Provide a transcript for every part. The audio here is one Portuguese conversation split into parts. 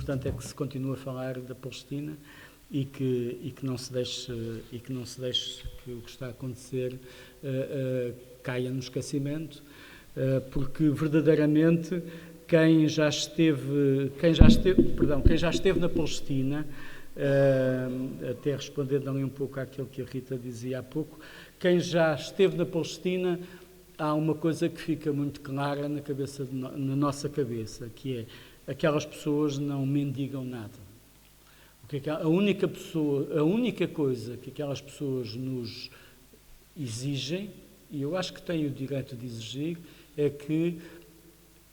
importante é que se continue a falar da Palestina e que não se deixe que o que está a acontecer caia no esquecimento, porque verdadeiramente quem já esteve na Palestina, até respondendo ali um pouco àquilo que a Rita dizia há pouco, quem já esteve na Palestina, há uma coisa que fica muito clara na nossa cabeça, que é: aquelas pessoas não mendigam nada. A única coisa que aquelas pessoas nos exigem, e eu acho que têm o direito de exigir, é que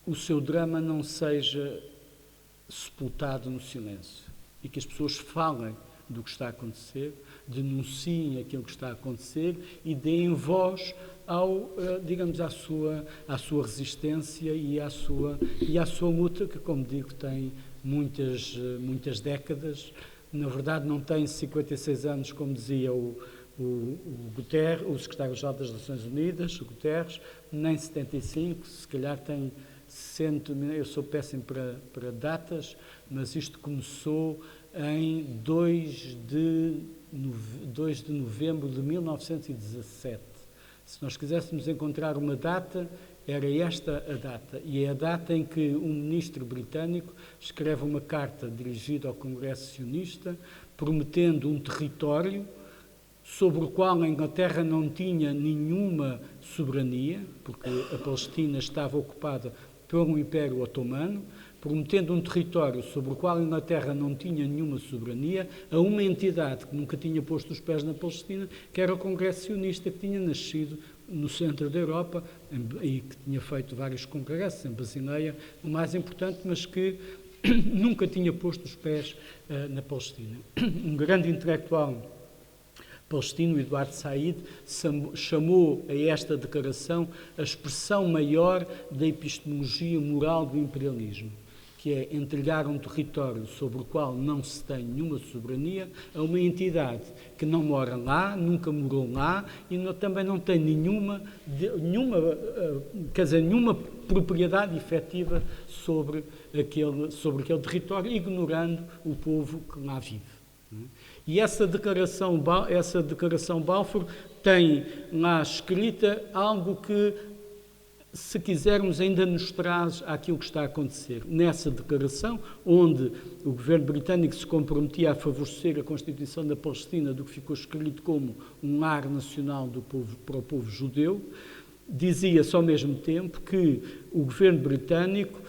o seu drama não seja sepultado no silêncio e que as pessoas falem do que está a acontecer, denunciem aquilo que está a acontecer e deem voz à sua resistência e à sua luta, que, como digo, tem muitas décadas. Na verdade, não tem 56 anos, como dizia o Guterres, o secretário-geral das Nações Unidas, o Guterres, nem 75, se calhar tem 100. Eu sou péssimo para datas, mas isto começou em 2 de novembro de 1917. Se nós quiséssemos encontrar uma data, era esta a data. E é a data em que um ministro britânico escreve uma carta dirigida ao Congresso Sionista, prometendo um território sobre o qual a Inglaterra não tinha nenhuma soberania, porque a Palestina estava ocupada pelo Império Otomano, prometendo um território sobre o qual a Inglaterra não tinha nenhuma soberania, a uma entidade que nunca tinha posto os pés na Palestina, que era o Congresso Sionista, que tinha nascido no centro da Europa e que tinha feito vários congressos, em Basileia, o mais importante, mas que nunca tinha posto os pés na Palestina. Um grande intelectual palestino, Eduardo Said, chamou a esta declaração a expressão maior da epistemologia moral do imperialismo, que é entregar um território sobre o qual não se tem nenhuma soberania a uma entidade que não mora lá, nunca morou lá e também não tem nenhuma propriedade efetiva sobre aquele território, ignorando o povo que lá vive. E essa declaração Balfour tem lá escrita algo que, se quisermos, ainda nos traz àquilo que está a acontecer. Nessa declaração, onde o governo britânico se comprometia a favorecer a Constituição da Palestina, do que ficou escrito como um lar nacional para o povo judeu, dizia-se ao mesmo tempo que o governo britânico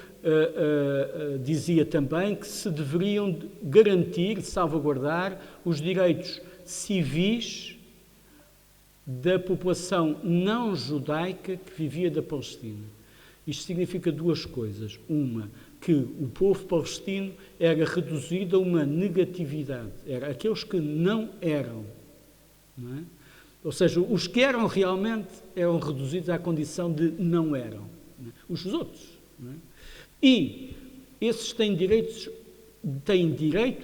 dizia também que se deveriam garantir, salvaguardar os direitos civis da população não judaica que vivia da Palestina. Isto significa duas coisas. Uma, que o povo palestino era reduzido a uma negatividade. Era aqueles que não eram. Não é? Ou seja, os que eram realmente eram reduzidos à condição de não eram. Não é? Os outros. Não é? E esses têm direito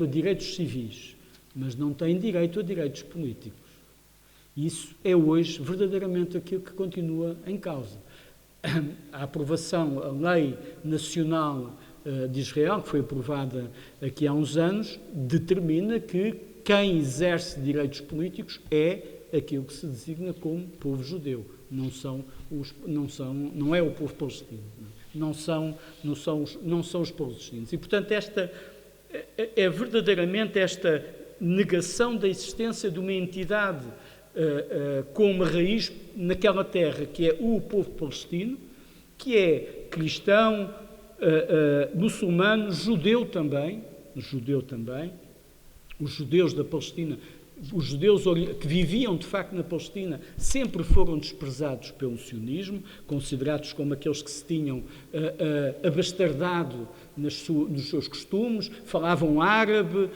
a direitos civis, mas não têm direito a direitos políticos. Isso é hoje verdadeiramente aquilo que continua em causa. A aprovação, a lei nacional de Israel, que foi aprovada aqui há uns anos, determina que quem exerce direitos políticos é aquilo que se designa como povo judeu, não é o povo palestino. Não são os palestinos. E, portanto, esta é verdadeiramente esta negação da existência de uma entidade com uma raiz naquela terra, que é o povo palestino, que é cristão, muçulmano, judeu também. Os judeus da Palestina, os judeus que viviam de facto na Palestina, sempre foram desprezados pelo sionismo, considerados como aqueles que se tinham abastardado nos seus costumes, falavam árabe,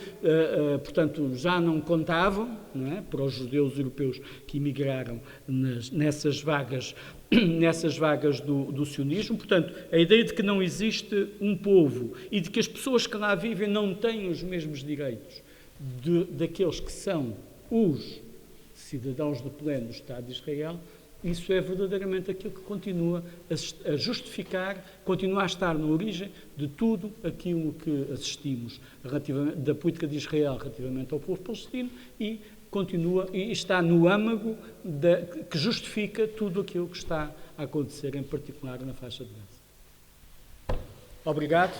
portanto já não contavam, não é, para os judeus europeus que emigraram nessas vagas do sionismo. Portanto, a ideia de que não existe um povo e de que as pessoas que lá vivem não têm os mesmos direitos daqueles que são os cidadãos de pleno do Estado de Israel isso é verdadeiramente aquilo que continua a justificar, continua a estar na origem de tudo aquilo que assistimos da política de Israel relativamente ao povo palestino e continua e está no âmago que justifica tudo aquilo que está a acontecer, em particular na faixa de Gaza. Obrigado.